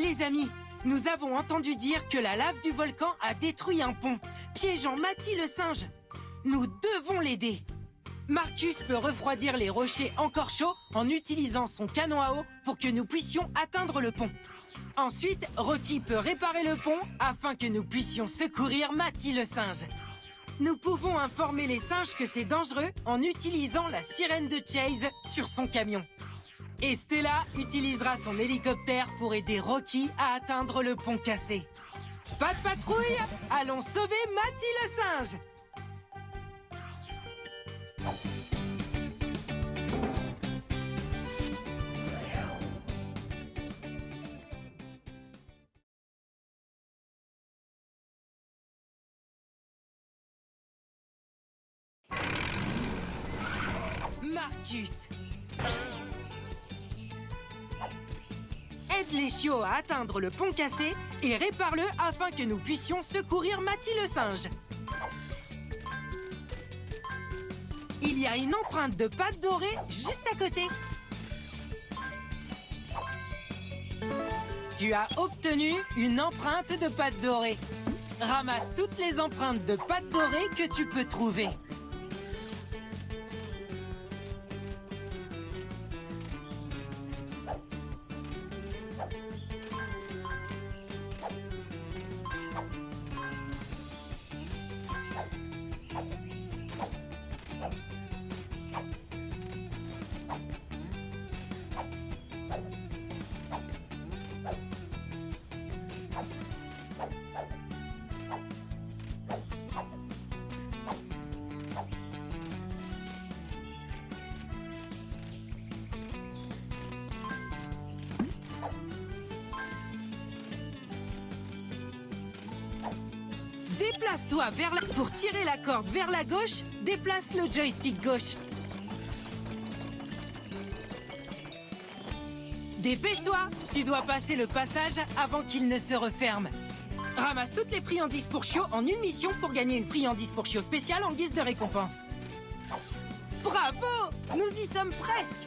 Les amis, nous avons entendu dire que la lave du volcan a détruit un pont, piégeant Matty le singe. Nous devons l'aider. Marcus peut refroidir les rochers encore chauds en utilisant son canon à eau pour que nous puissions atteindre le pont. Ensuite, Rocky peut réparer le pont afin que nous puissions secourir Matty le singe. Nous pouvons informer les singes que c'est dangereux en utilisant la sirène de Chase sur son camion. Et Stella utilisera son hélicoptère pour aider Rocky à atteindre le pont cassé. Pas de patrouille, allons sauver Matty le singe! Marcus. Aide les chiots à atteindre le pont cassé et répare-le afin que nous puissions secourir Matty le singe. Il y a une empreinte de pâte dorée juste à côté. Tu as obtenu une empreinte de pâte dorée. Ramasse toutes les empreintes de pâte dorée que tu peux trouver. Déplace-toi vers la... Pour tirer la corde vers la gauche, déplace le joystick gauche. Dépêche-toi, tu dois passer le passage avant qu'il ne se referme. Ramasse toutes les friandises pour chiots en une mission pour gagner une friandise pour chiots spéciale en guise de récompense. Bravo! Nous y sommes presque!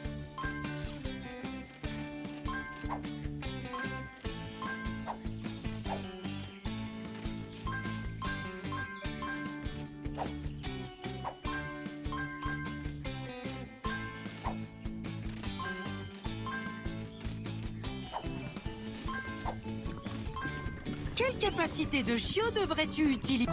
Quelle capacité de chiot devrais-tu utiliser?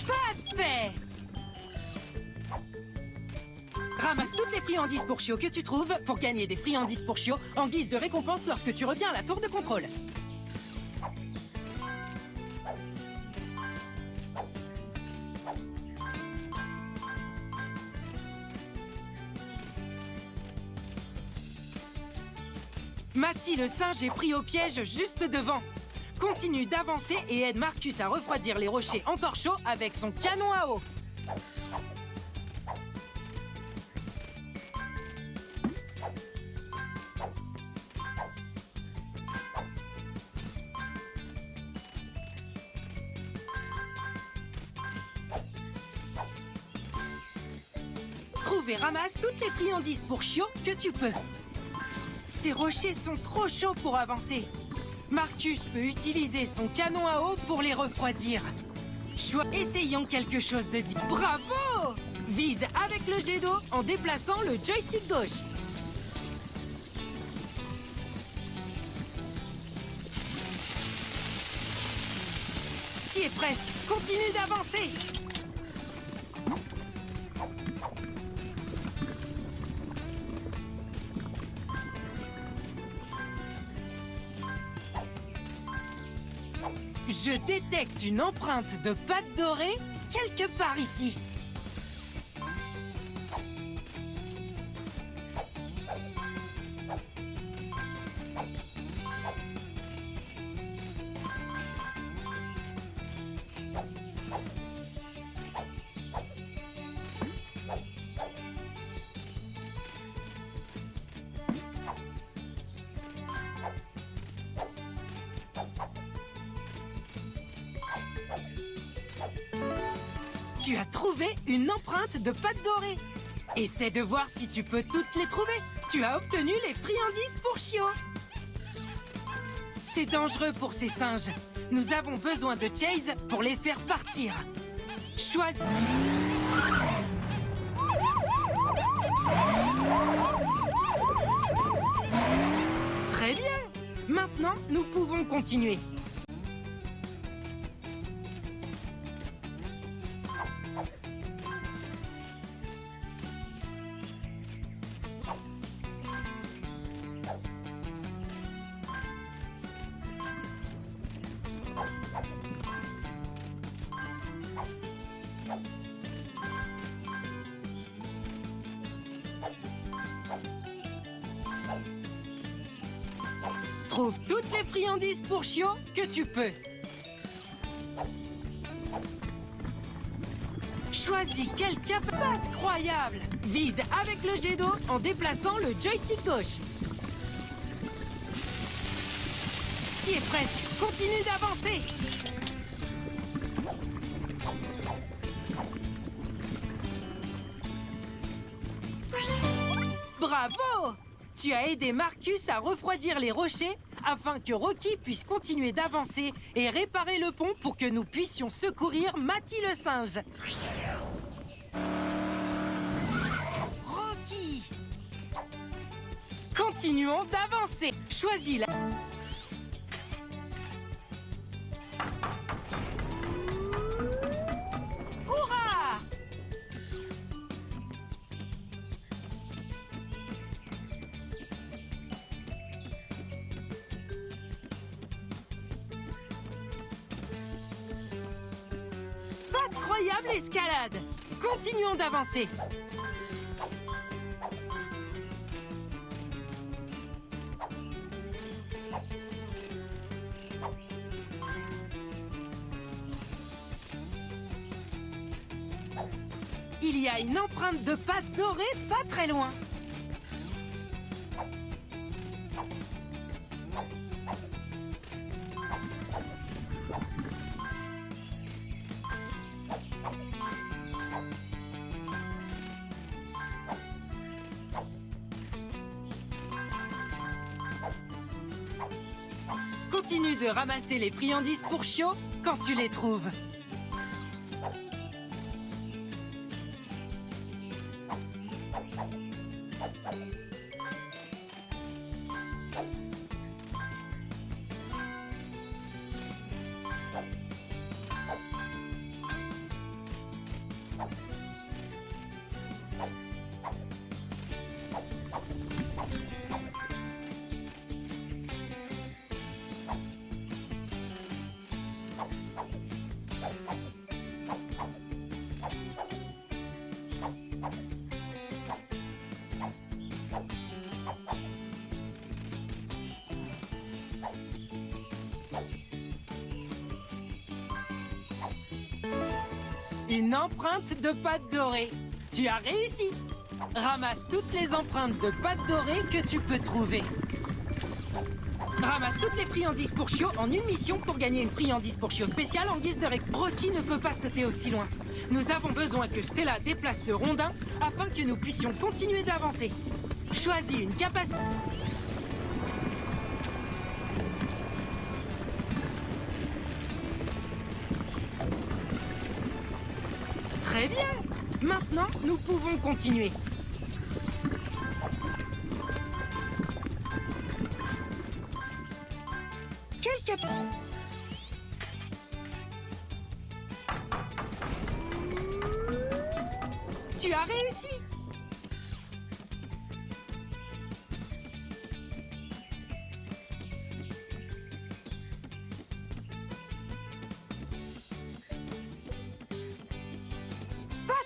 Parfait! Ramasse toutes les friandises pour chiots que tu trouves pour gagner des friandises pour chiots en guise de récompense lorsque tu reviens à la tour de contrôle. Matty le singe est pris au piège juste devant. Continue d'avancer et aide Marcus à refroidir les rochers encore chauds avec son canon à eau. Trouve et ramasse toutes les friandises pour chiots que tu peux. Ces rochers sont trop chauds pour avancer. Marcus peut utiliser son canon à eau pour les refroidir. Essayons quelque chose de dit. Bravo! Vise avec le jet d'eau en déplaçant le joystick gauche. Tu y es presque. Continue d'avancer. Je détecte une empreinte de pâte dorée quelque part ici. Tu as trouvé une empreinte de pâte dorée. Essaie de voir si tu peux toutes les trouver. Tu as obtenu les friandises pour Chio. C'est dangereux pour ces singes. Nous avons besoin de Chase pour les faire partir. Choisis... Très bien! Maintenant, nous pouvons continuer. Trouve toutes les friandises pour Chio que tu peux. Choisis quel cap incroyable. Vise avec le jet d'eau en déplaçant le joystick gauche. T'y es presque. Continue d'avancer. Bravo! Tu as aidé Marcus à refroidir les rochers afin que Rocky puisse continuer d'avancer et réparer le pont pour que nous puissions secourir Matty le singe. Rocky! Continuons d'avancer. Choisis la... Hurrah! Incroyable escalade! Continuons d'avancer. Il y a une empreinte de pâte dorée pas très loin. Continue de ramasser les friandises pour Chio quand tu les trouves. Une empreinte de pâte dorée. Tu as réussi. Ramasse toutes les empreintes de pâte dorée que tu peux trouver. Ramasse toutes les friandises pour Chio en une mission pour gagner une friandise pour Chio spéciale en guise de Rocky ne peut pas sauter aussi loin. Nous avons besoin que Stella déplace ce rondin afin que nous puissions continuer d'avancer. Choisis une capacité... Très bien! Maintenant, nous pouvons continuer. Quel cap... Tu as réussi!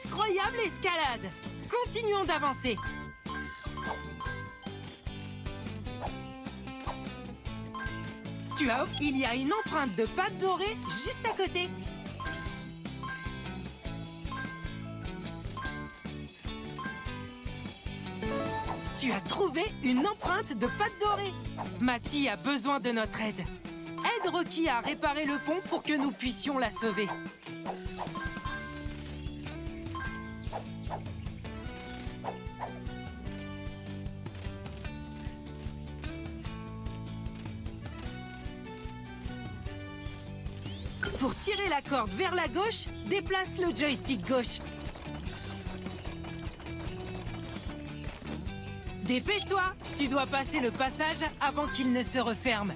Incroyable escalade! Continuons d'avancer. Il y a une empreinte de pâte dorée juste à côté. Tu as trouvé une empreinte de pâte dorée. Matty a besoin de notre aide. Aide Rocky à réparer le pont pour que nous puissions la sauver. Pour tirer la corde vers la gauche, déplace le joystick gauche. Dépêche-toi, tu dois passer le passage avant qu'il ne se referme.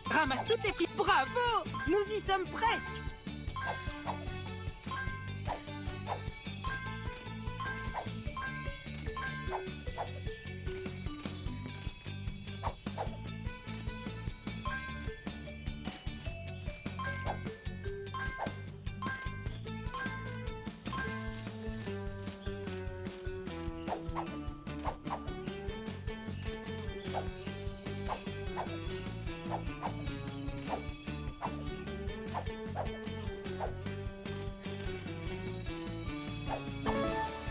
Ramasse toutes les filles. Bravo! Nous y sommes presque.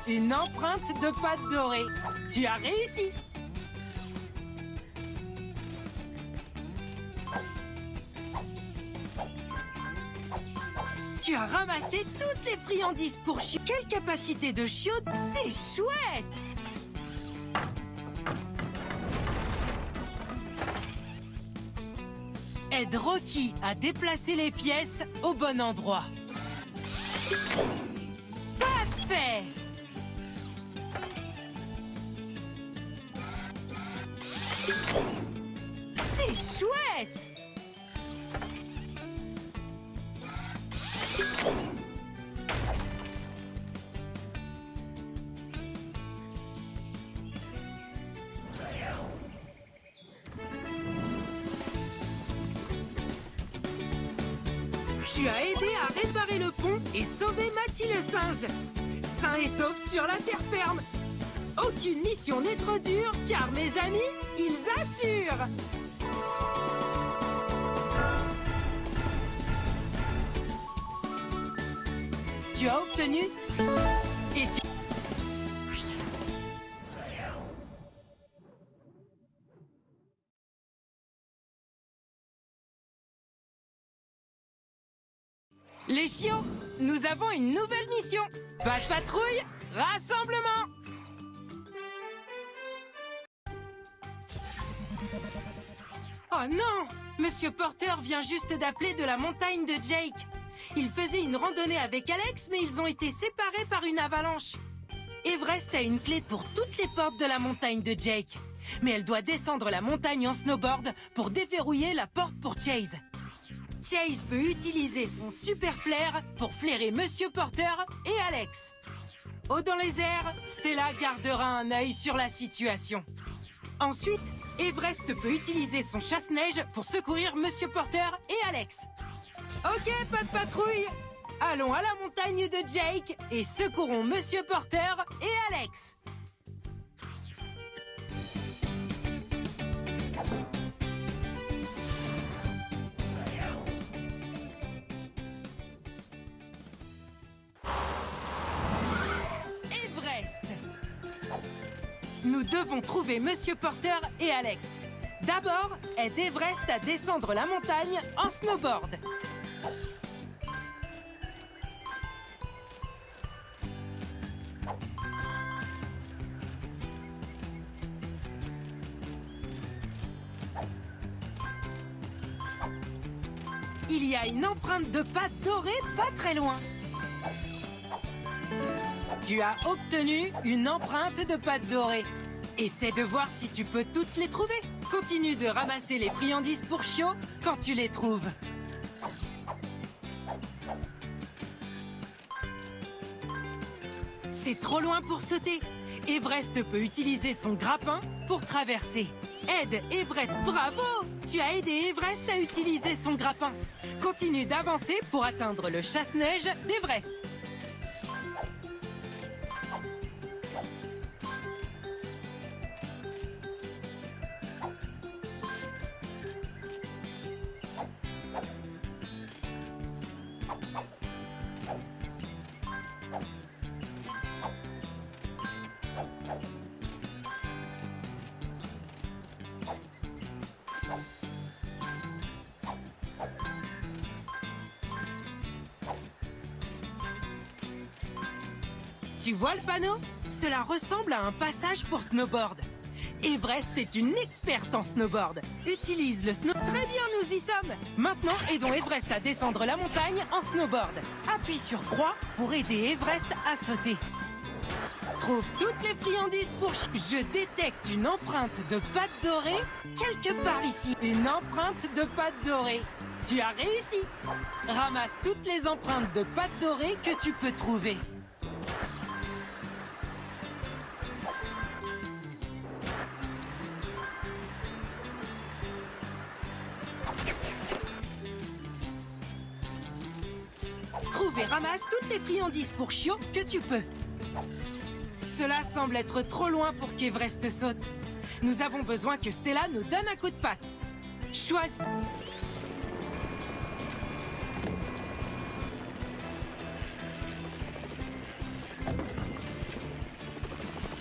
Une empreinte de pâte dorée. Tu as réussi. Tu as ramassé toutes les friandises pour chiots. Quelle capacité de chiots! C'est chouette! Aide Rocky à déplacer les pièces au bon endroit. Parfait! C'est chouette! Tu as aidé à réparer le pont et sauver Matty le singe. Sain et sauf sur la terre ferme. Aucune mission n'est trop dure, car mes amis, ils assurent! Tu as obtenu et tu... Les chiots, nous avons une nouvelle mission. Pas de patrouille, rassemblement! Oh non! Monsieur Porter vient juste d'appeler de la montagne de Jake. Ils faisaient une randonnée avec Alex, mais ils ont été séparés par une avalanche. Everest a une clé pour toutes les portes de la montagne de Jake. Mais elle doit descendre la montagne en snowboard pour déverrouiller la porte pour Chase. Chase peut utiliser son super flair pour flairer Monsieur Porter et Alex. Haut dans les airs, Stella gardera un œil sur la situation. Ensuite, Everest peut utiliser son chasse-neige pour secourir Monsieur Porter et Alex. Ok, pas de patrouille. Allons à la montagne de Jake et secourons Monsieur Porter et Alex. Everest. Nous devons trouver Monsieur Porter et Alex. D'abord, aide Everest à descendre la montagne en snowboard. Il y a une empreinte de pâte dorée pas très loin. Tu as obtenu une empreinte de pâte dorée. Essaie de voir si tu peux toutes les trouver. Continue de ramasser les friandises pour chiots quand tu les trouves. C'est trop loin pour sauter. Everest peut utiliser son grappin pour traverser. Aide Everest. Bravo! Tu as aidé Everest à utiliser son grappin. Continue d'avancer pour atteindre le chasse-neige d'Everest. Tu vois le panneau? Cela ressemble à un passage pour snowboard. Everest est une experte en snowboard. Utilise le snow... Très bien, nous y sommes. Maintenant, aidons Everest à descendre la montagne en snowboard. Appuie sur croix pour aider Everest à sauter. Trouve toutes les friandises pour... Je détecte une empreinte de pâte dorée quelque part ici. Une empreinte de pâte dorée. Tu as réussi. Ramasse toutes les empreintes de pâte dorée que tu peux trouver. Trouve et ramasse toutes les friandises pour chiots que tu peux. Cela semble être trop loin pour qu'Everest saute. Nous avons besoin que Stella nous donne un coup de patte. Choisis...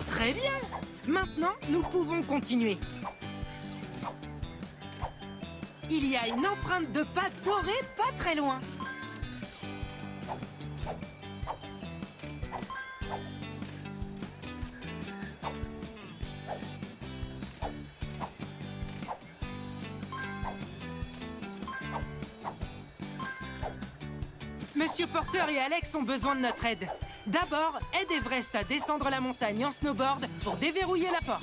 Très bien. Maintenant, nous pouvons continuer. Il y a une empreinte de pâte dorée pas très loin. Monsieur Porter et Alex ont besoin de notre aide. D'abord, aide Everest à descendre la montagne en snowboard pour déverrouiller la porte.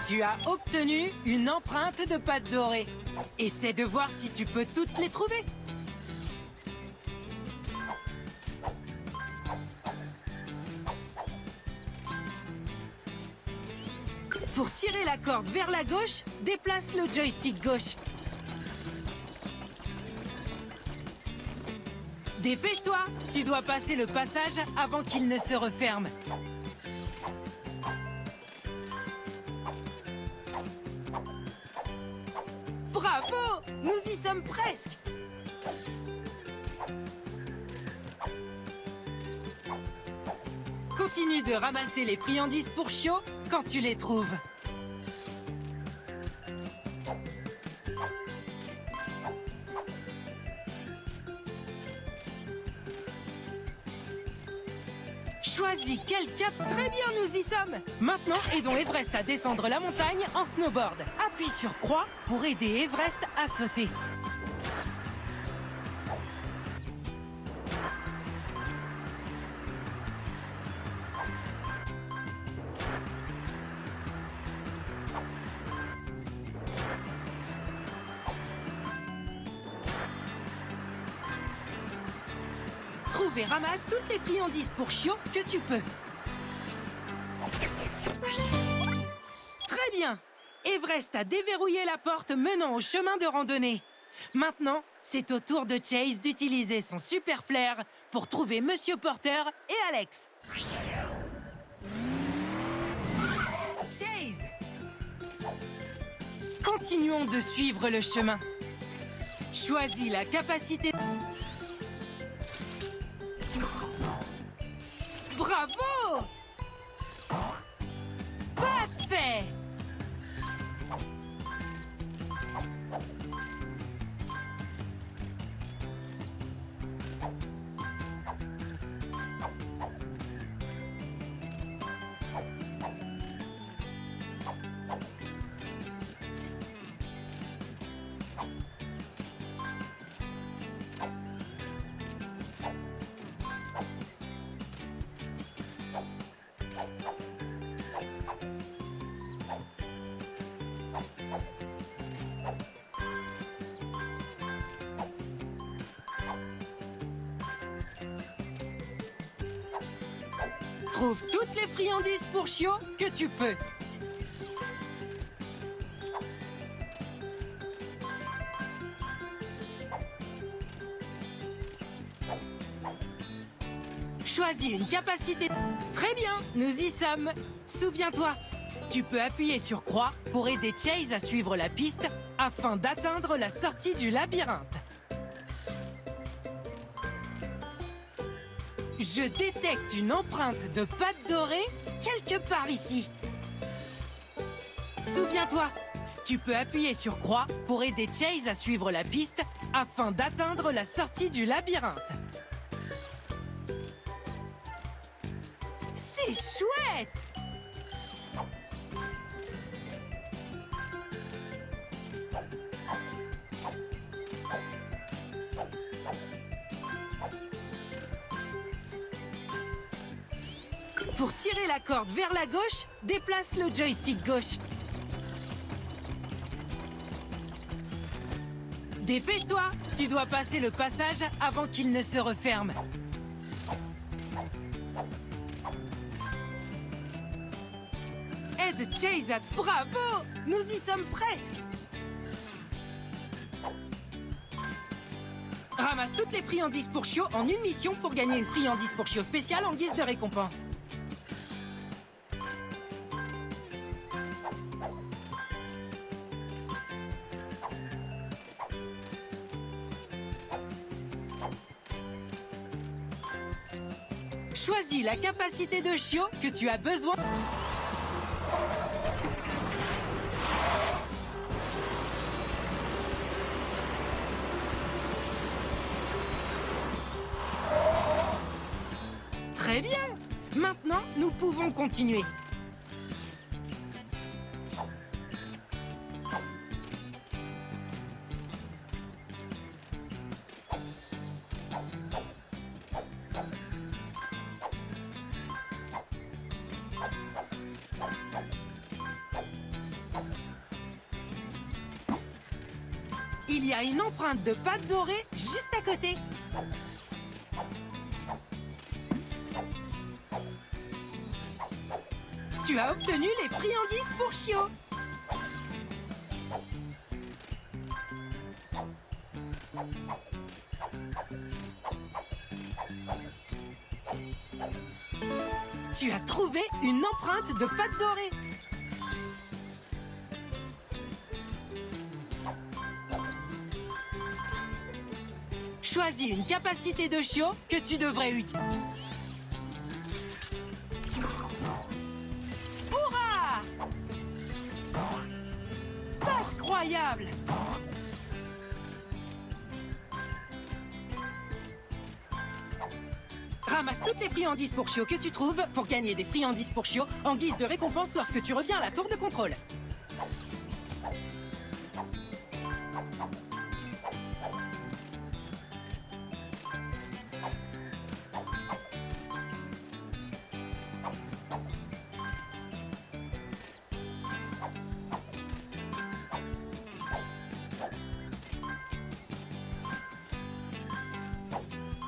Tu as obtenu une empreinte de pâte dorée. Essaie de voir si tu peux toutes les trouver. Pour tirer la corde vers la gauche, déplace le joystick gauche. Dépêche-toi, tu dois passer le passage avant qu'il ne se referme. Bravo! Nous y sommes presque! Continue de ramasser les friandises pour chiots quand tu les trouves. Choisis quel cap. Très bien, nous y sommes. Maintenant, aidons Everest à descendre la montagne en snowboard. Appuie sur croix pour aider Everest à sauter. Trouve et ramasse toutes les friandises pour chiots que tu peux. Très bien. Everest a déverrouillé la porte menant au chemin de randonnée. Maintenant, c'est au tour de Chase d'utiliser son super flair pour trouver Monsieur Porter et Alex. Chase! Continuons de suivre le chemin. Choisis la capacité... Bravo! Parfait! Trouve toutes les friandises pour chiots que tu peux. Choisis une capacité... Très bien, nous y sommes. Souviens-toi, tu peux appuyer sur croix pour aider Chase à suivre la piste afin d'atteindre la sortie du labyrinthe. Je détecte une empreinte de pâte dorée quelque part ici. Souviens-toi, tu peux appuyer sur croix pour aider Chase à suivre la piste afin d'atteindre la sortie du labyrinthe. C'est chouette! Pour tirer la corde vers la gauche, déplace le joystick gauche. Dépêche-toi, tu dois passer le passage avant qu'il ne se referme. Aide Chase à... Bravo! Nous y sommes presque! Ramasse toutes les friandises pour chiots en une mission pour gagner une friandise pour chiots spéciale en guise de récompense. Choisis la capacité de chiot que tu as besoin. Très bien! Maintenant, nous pouvons continuer. Il y a une empreinte de pâte dorée juste à côté. Tu as obtenu les friandises pour chiots. Tu as trouvé une empreinte de pâte dorée. Choisis une capacité de chiot que tu devrais utiliser. Hurrah! Incroyable! Ramasse toutes les friandises pour chiots que tu trouves pour gagner des friandises pour chiots en guise de récompense lorsque tu reviens à la tour de contrôle.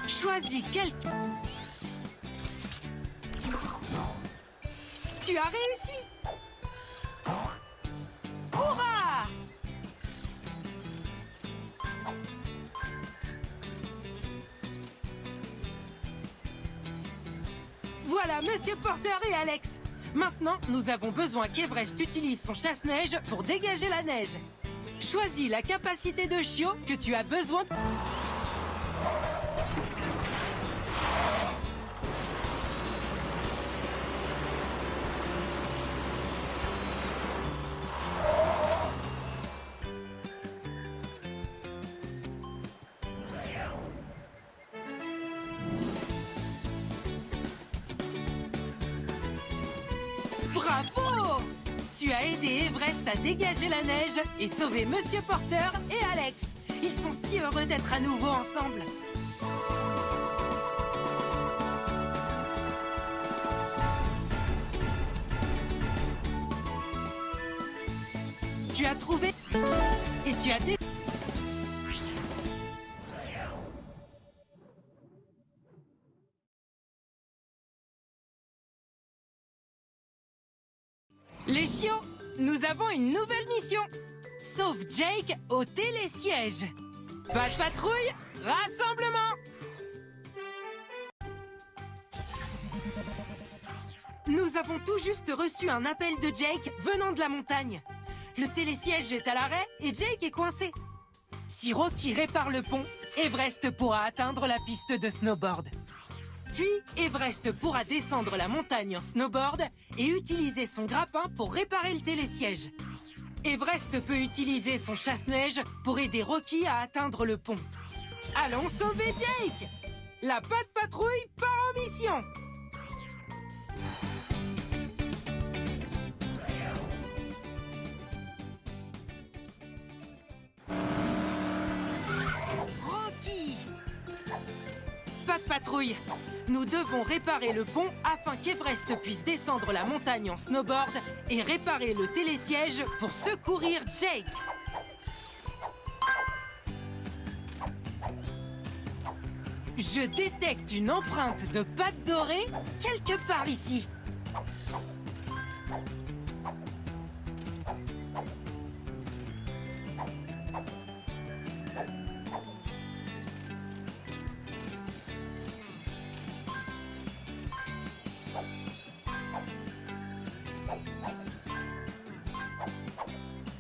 Choisis quelqu'un. Tu as réussi! Hurrah! Voilà Monsieur Porter et Alex. Maintenant, nous avons besoin qu'Everest utilise son chasse-neige pour dégager la neige. Choisis la capacité de chiot que tu as besoin. Bravo! Tu as aidé Everest à dégager la neige et sauver Monsieur Porter et Alex. Ils sont si heureux d'être à nouveau ensemble. Tu as trouvé et tu as Les chiots, nous avons une nouvelle mission. Sauve Jake au télésiège. Pas de patrouille, rassemblement. Nous avons tout juste reçu un appel de Jake venant de la montagne. Le télésiège est à l'arrêt et Jake est coincé. Si Rocky répare le pont, Everest pourra atteindre la piste de snowboard. Puis, Everest pourra descendre la montagne en snowboard et utiliser son grappin pour réparer le télésiège. Everest peut utiliser son chasse-neige pour aider Rocky à atteindre le pont. Allons sauver Jake! La Patte Patrouille part en mission! Pas de patrouille. Nous devons réparer le pont afin qu'Everest puisse descendre la montagne en snowboard et réparer le télésiège pour secourir Jake. Je détecte une empreinte de pâte dorée quelque part ici.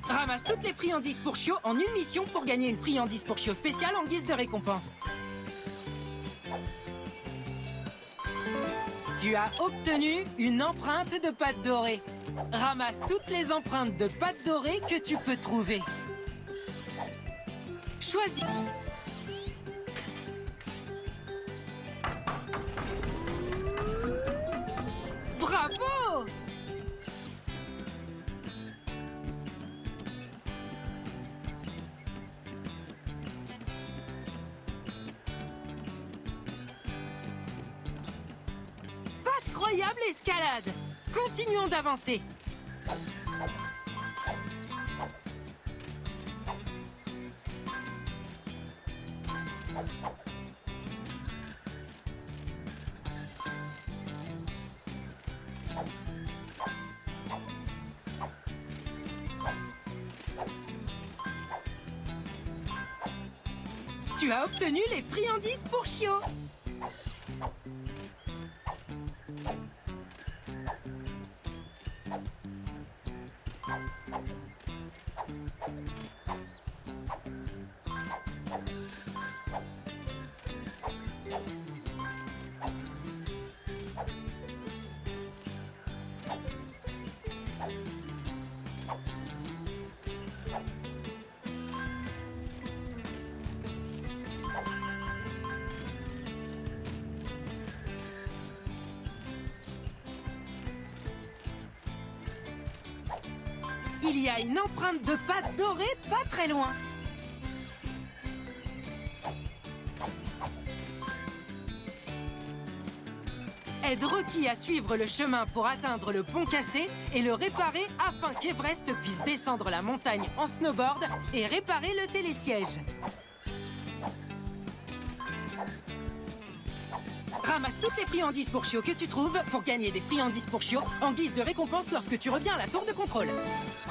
Ramasse toutes les friandises pour chiots en une mission pour gagner une friandise pour chiots spéciale en guise de récompense. Tu as obtenu une empreinte de pâte dorée. Ramasse toutes les empreintes de pâte dorée que tu peux trouver. Choisis. Bravo! Incroyable escalade! Continuons d'avancer. Tu as obtenu les friandises pour chiots. Il y a une empreinte de pâte dorée pas très loin. Aide Rocky à suivre le chemin pour atteindre le pont cassé et le réparer afin qu'Everest puisse descendre la montagne en snowboard et réparer le télésiège. Ramasse toutes les friandises pour chiots que tu trouves pour gagner des friandises pour chiots en guise de récompense lorsque tu reviens à la tour de contrôle.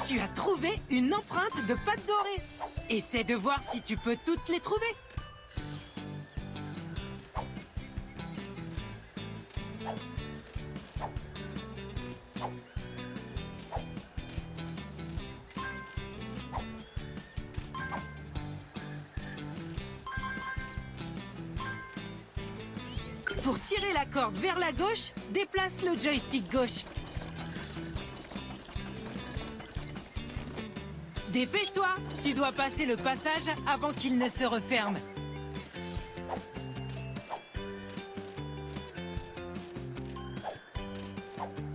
Tu as trouvé une empreinte de pâte dorée. Essaie de voir si tu peux toutes les trouver. Pour tirer la corde vers la gauche, déplace le joystick gauche. Dépêche-toi, tu dois passer le passage avant qu'il ne se referme.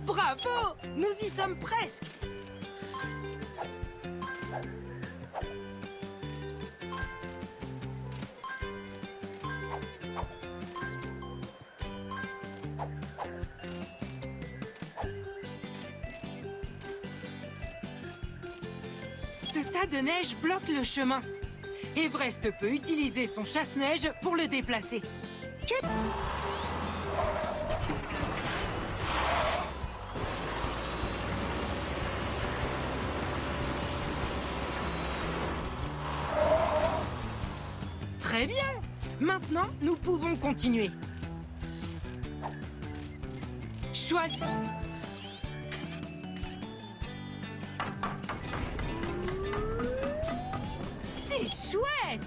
Bravo! Nous y sommes presque! Ce tas de neige bloque le chemin. Everest peut utiliser son chasse-neige pour le déplacer. Très bien! Maintenant, nous pouvons continuer. Choisis. C'est chouette!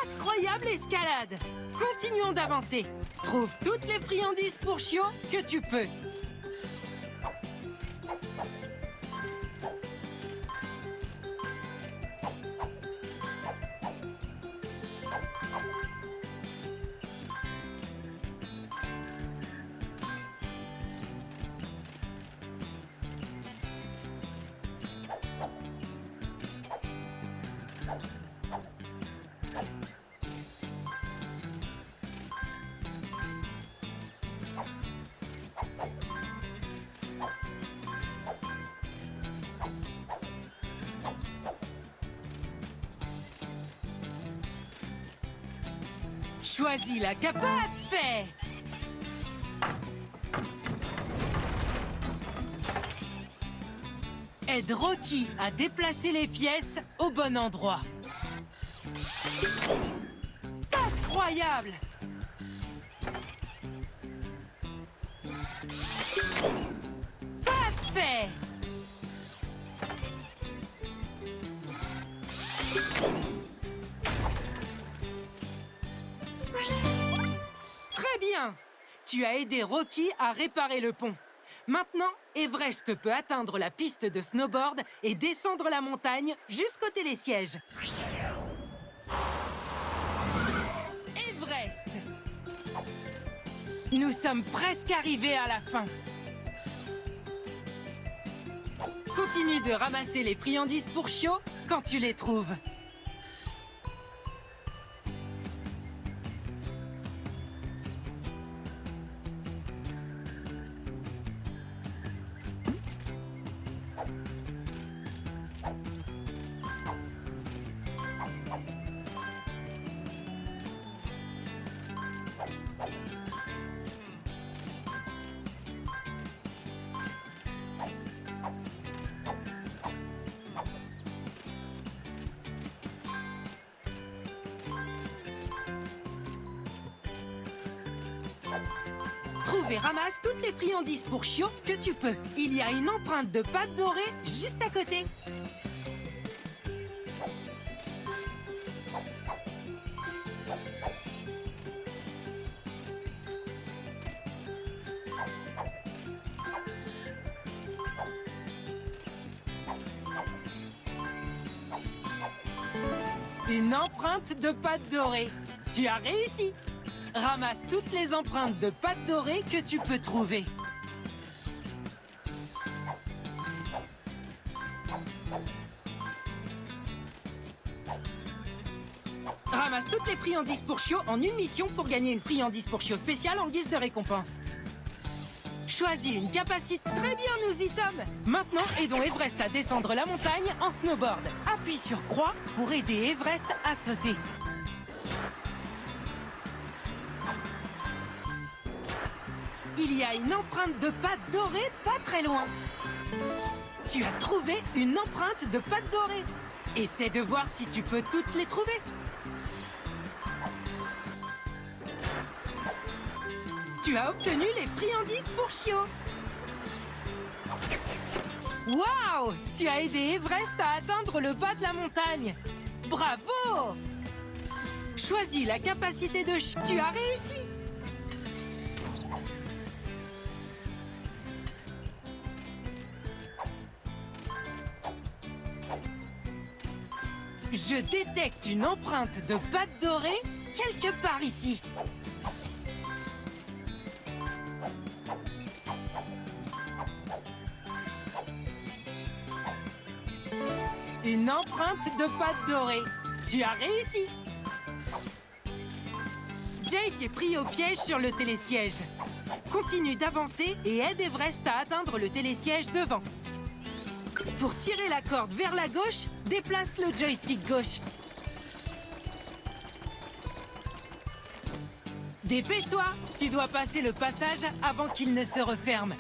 Incroyable escalade! Continuons d'avancer. Trouve toutes les friandises pour chiots que tu peux. Choisis la capade, fait! Aide Rocky à déplacer les pièces au bon endroit. Patte croyable! Parfait! Très bien! Tu as aidé Rocky à réparer le pont. Maintenant, Everest peut atteindre la piste de snowboard et descendre la montagne jusqu'au télésiège. Everest! Nous sommes presque arrivés à la fin. Continue de ramasser les friandises pour Chio quand tu les trouves. Trouve et ramasse toutes les friandises pour Chio que tu peux. Il y a une empreinte de pâte dorée juste à côté. Une empreinte de pâte dorée. Tu as réussi! Ramasse toutes les empreintes de pâte dorée que tu peux trouver. Ramasse toutes les friandises pour Chio en une mission pour gagner une friandise pour Chio spéciale en guise de récompense. Choisis une capacité. Très bien, nous y sommes! Maintenant, aidons Everest à descendre la montagne en snowboard. Appuie sur croix pour aider Everest à sauter. Il y a une empreinte de pâte dorée pas très loin. Tu as trouvé une empreinte de pâte dorée. Essaie de voir si tu peux toutes les trouver. Tu as obtenu les friandises pour Chio. Waouh! Tu as aidé Everest à atteindre le bas de la montagne. Bravo! Choisis la capacité de Chio. Tu as réussi! Je détecte une empreinte de pâte dorée quelque part ici. Une empreinte de pâte dorée. Tu as réussi. Jake est pris au piège sur le télésiège. Continue d'avancer et aide Everest à atteindre le télésiège devant. Pour tirer la corde vers la gauche, déplace le joystick gauche. Dépêche-toi, tu dois passer le passage avant qu'il ne se referme.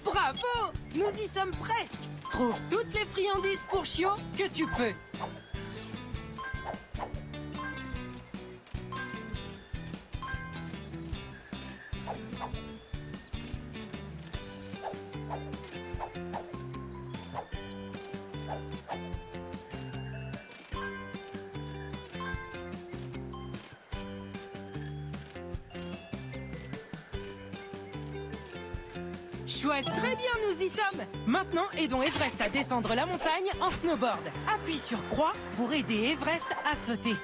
Bravo! Nous y sommes presque! Trouve toutes les friandises pour Chio que tu peux. Choisis. Très bien, nous y sommes. Maintenant, aidons Everest à descendre la montagne en snowboard. Appuie sur croix pour aider Everest à sauter.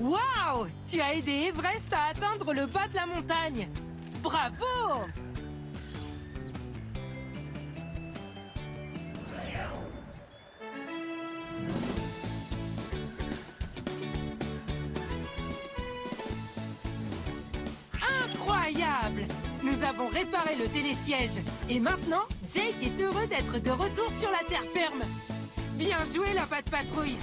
Waouh! Tu as aidé Everest à atteindre le bas de la montagne. Bravo! Incroyable! Nous avons réparé le télésiège. Et maintenant, Jake est heureux d'être de retour sur la terre ferme. Bien joué, la patte patrouille!